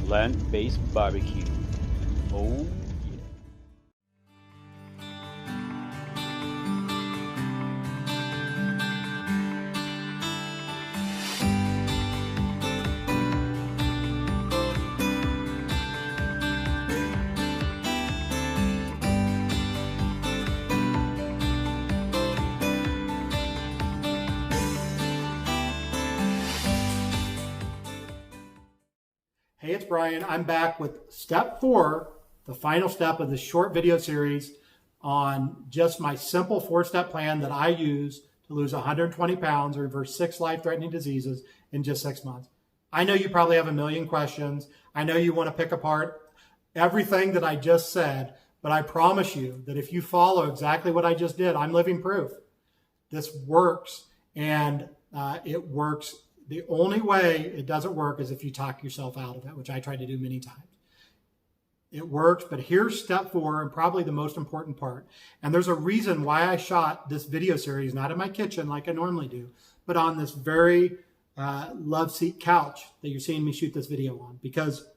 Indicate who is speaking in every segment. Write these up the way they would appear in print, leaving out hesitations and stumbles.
Speaker 1: plant-based barbecue. Oh, yeah.
Speaker 2: Hey, it's Brian. I'm back with step 4, the final step of this short video series on just my simple 4-step plan that I use to lose 120 pounds or reverse 6 life-threatening diseases in just 6 months. I know you probably have a million questions. I know you want to pick apart everything that I just said, but I promise you that if you follow exactly what I just did, I'm living proof. This works, and it works. The only way it doesn't work is if you talk yourself out of it, which I tried to do many times. It works, but here's step 4, and probably the most important part. And there's a reason why I shot this video series, not in my kitchen like I normally do, but on this very love seat couch that you're seeing me shoot this video on, because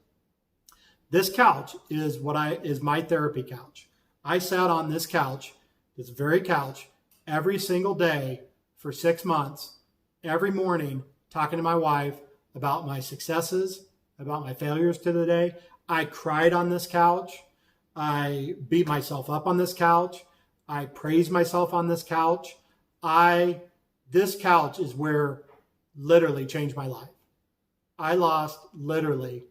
Speaker 2: this couch is my therapy couch. I sat on this couch, this very couch, every single day for 6 months, every morning, talking to my wife about my successes, about my failures to the day. I cried on this couch. I beat myself up on this couch. I praised myself on this couch. This couch is where literally changed my life. I lost literally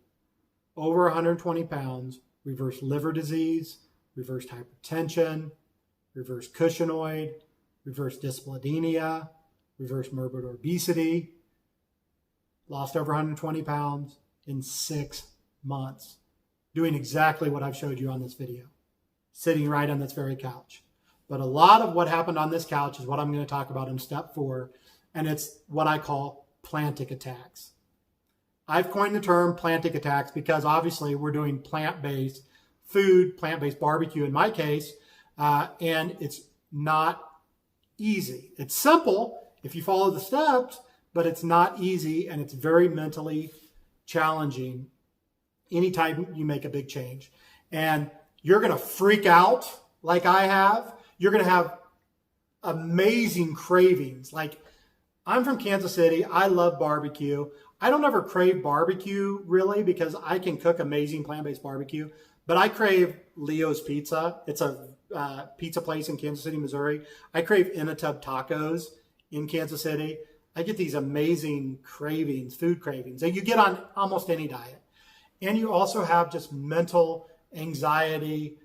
Speaker 2: over 120 pounds, reversed liver disease, reversed hypertension, reversed cushingoid, reversed dyslipidemia, reversed morbid obesity, lost over 120 pounds in 6 months, doing exactly what I've showed you on this video, sitting right on this very couch. But a lot of what happened on this couch is what I'm going to talk about in step 4, and it's what I call plantic attacks. I've coined the term plantic attacks because obviously we're doing plant-based food, plant-based barbecue in my case, and it's not easy. It's simple if you follow the steps, but it's not easy, and it's very mentally challenging anytime you make a big change. And you're going to freak out like I have. You're going to have amazing cravings. Like, I'm from Kansas City. I love barbecue. I don't ever crave barbecue really because I can cook amazing plant-based barbecue, but I crave Leo's Pizza. It's a pizza place in Kansas City, Missouri. I crave In a Tub tacos in Kansas City. I get these amazing cravings, food cravings, that you get on almost any diet. And you also have just mental anxiety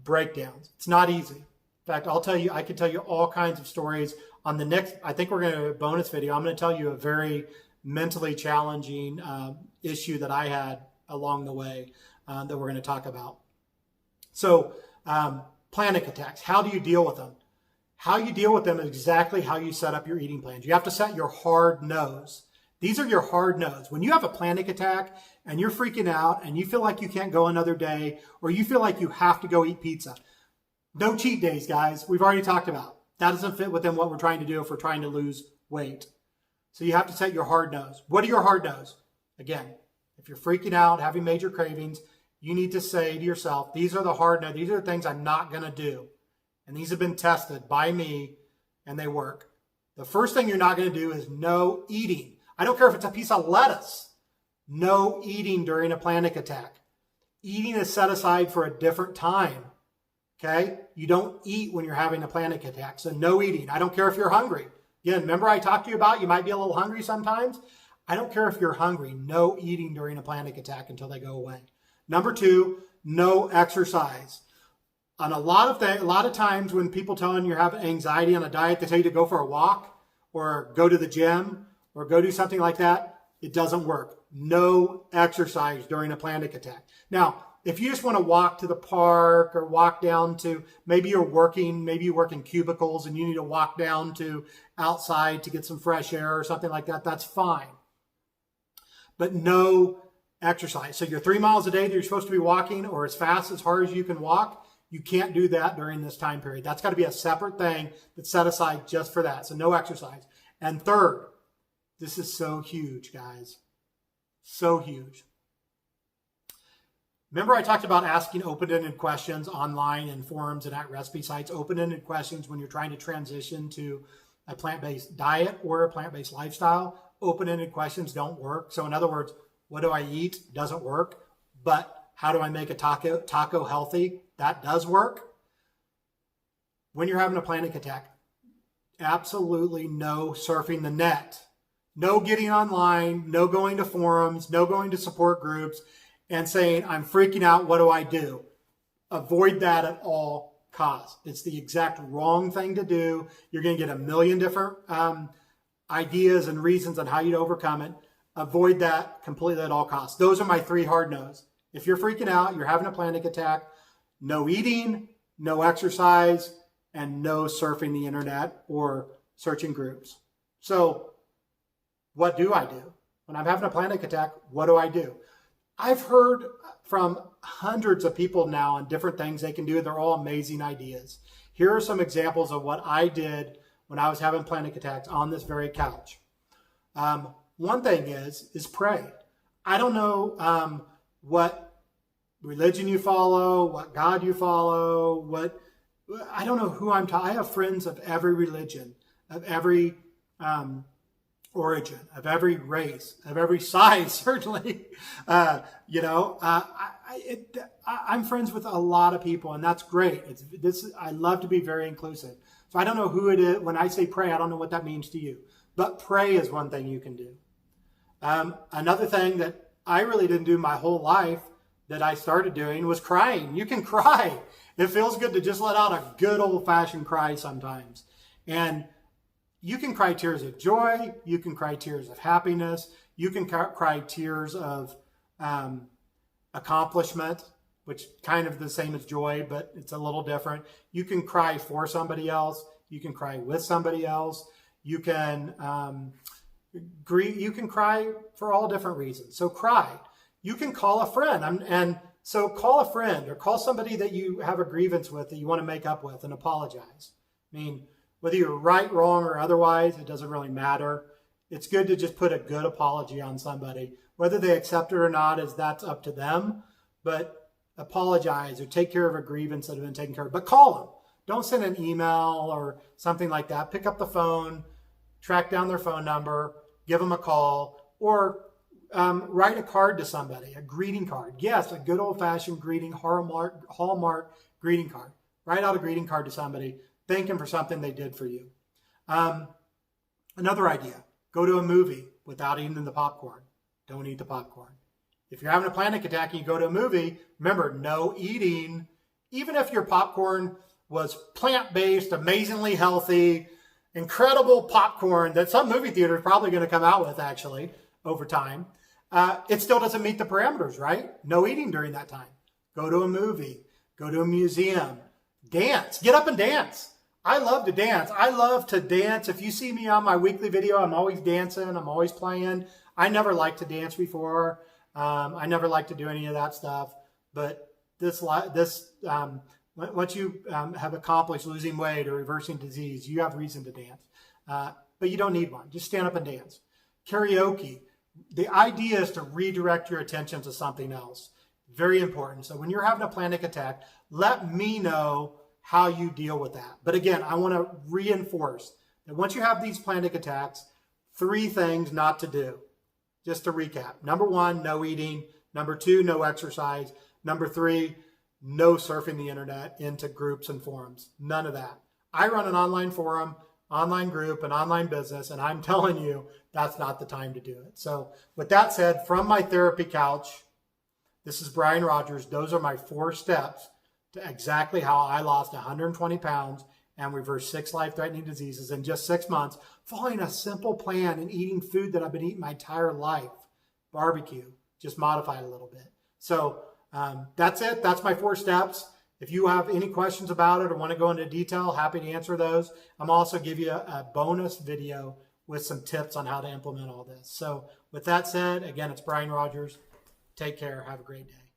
Speaker 2: breakdowns. It's not easy. In fact, I could tell you all kinds of stories on the next, I think we're going to do a bonus video. I'm going to tell you a very mentally challenging issue that I had along the way that we're going to talk about. So panic attacks, how do you deal with them? How you deal with them is exactly how you set up your eating plans. You have to set your hard no's. These are your hard no's. When you have a panic attack and you're freaking out and you feel like you can't go another day, or you feel like you have to go eat pizza, no cheat days, guys. We've already talked about. That doesn't fit within what we're trying to do if we're trying to lose weight. So you have to set your hard no's. What are your hard no's? Again, if you're freaking out, having major cravings, you need to say to yourself, these are the hard no's. These are the things I'm not going to do. And these have been tested by me, and they work. The first thing you're not going to do is no eating. I don't care if it's a piece of lettuce. No eating during a panic attack. Eating is set aside for a different time. Okay? You don't eat when you're having a panic attack. So no eating. I don't care if you're hungry. Again, remember I talked to you about you might be a little hungry sometimes? I don't care if you're hungry. No eating during a panic attack until they go away. Number 2, no exercise. On a lot of times when people tell you you're having anxiety on a diet, they tell you to go for a walk or go to the gym or go do something like that. It doesn't work. No exercise during a panic attack. Now, if you just want to walk to the park or walk down to, maybe you work in cubicles and you need to walk down to outside to get some fresh air or something like that, that's fine. But no exercise. So you're 3 miles a day that you're supposed to be walking, or as fast, as hard as you can walk. You can't do that during this time period. That's got to be a separate thing that's set aside just for that. So no exercise. And third, this is so huge, guys. So huge. Remember I talked about asking open-ended questions online in forums and at recipe sites, open-ended questions when you're trying to transition to a plant-based diet or a plant-based lifestyle. Open-ended questions don't work. So in other words, what do I eat? Doesn't work. But how do I make a taco healthy? That does work. When you're having a panic attack, absolutely no surfing the net. No getting online, no going to forums, no going to support groups and saying, I'm freaking out, what do I do? Avoid that at all costs. It's the exact wrong thing to do. You're going to get a million different ideas and reasons on how you'd overcome it. Avoid that completely at all costs. Those are my 3 hard no's. If you're freaking out, you're having a panic attack, no eating, no exercise, and no surfing the internet or searching groups. So what do I do? When I'm having a panic attack, what do I do? I've heard from hundreds of people now on different things they can do. They're all amazing ideas. Here are some examples of what I did when I was having panic attacks on this very couch. One thing is pray. I don't know what religion you follow, what God you follow, I don't know who I'm talking. I have friends of every religion, of every origin, of every race, of every size, certainly. I'm friends with a lot of people, and that's great. I love to be very inclusive. So I don't know who it is. When I say pray, I don't know what that means to you. But pray is one thing you can do. Another thing that I really didn't do my whole life that I started doing was crying. You can cry. It feels good to just let out a good old-fashioned cry sometimes. And you can cry tears of joy. You can cry tears of happiness. You can cry tears of accomplishment, which kind of the same as joy, but it's a little different. You can cry for somebody else. You can cry with somebody else. You can you can cry for all different reasons. So cry. You can call a friend. So call a friend or call somebody that you have a grievance with that you want to make up with and apologize. I mean, whether you're right, wrong, or otherwise, it doesn't really matter. It's good to just put a good apology on somebody. Whether they accept it or not, that's up to them. But apologize or take care of a grievance that has been taken care of. But call them. Don't send an email or something like that. Pick up the phone, track down their phone number, give them a call, or write a card to somebody, a greeting card. Yes, a good old-fashioned greeting, Hallmark greeting card. Write out a greeting card to somebody. Thank them for something they did for you. Another idea, go to a movie without eating the popcorn. Don't eat the popcorn. If you're having a panic attack and you go to a movie, remember, no eating. Even if your popcorn was plant-based, amazingly healthy, incredible popcorn that some movie theater is probably going to come out with actually over time, it still doesn't meet the parameters, right? No eating during that time. Go to a movie, go to a museum, dance, get up and dance. I love to dance. I love to dance. If you see me on my weekly video, I'm always dancing. I'm always playing. I never liked to dance before. I never liked to do any of that stuff. But once you have accomplished losing weight or reversing disease, you have reason to dance. But you don't need one. Just stand up and dance. Karaoke. The idea is to redirect your attention to something else. Very important. So when you're having a panic attack, let me know how you deal with that. But again, I want to reinforce that once you have these panic attacks, 3 things not to do. Just to recap. Number 1, no eating. Number 2, no exercise. Number 3, no surfing the internet into groups and forums. None of that. I run an online forum, online group, an online business, and I'm telling you, that's not the time to do it. So with that said, from my therapy couch, this is Brian Rogers. Those are my 4 steps to exactly how I lost 120 pounds and reversed 6 life-threatening diseases in just 6 months, following a simple plan and eating food that I've been eating my entire life. Barbecue, just modified a little bit. So that's it. That's my 4 steps. If you have any questions about it or want to go into detail, happy to answer those. I'm also give you a bonus video with some tips on how to implement all this. So with that said, again, it's Brian Rogers. Take care. Have a great day.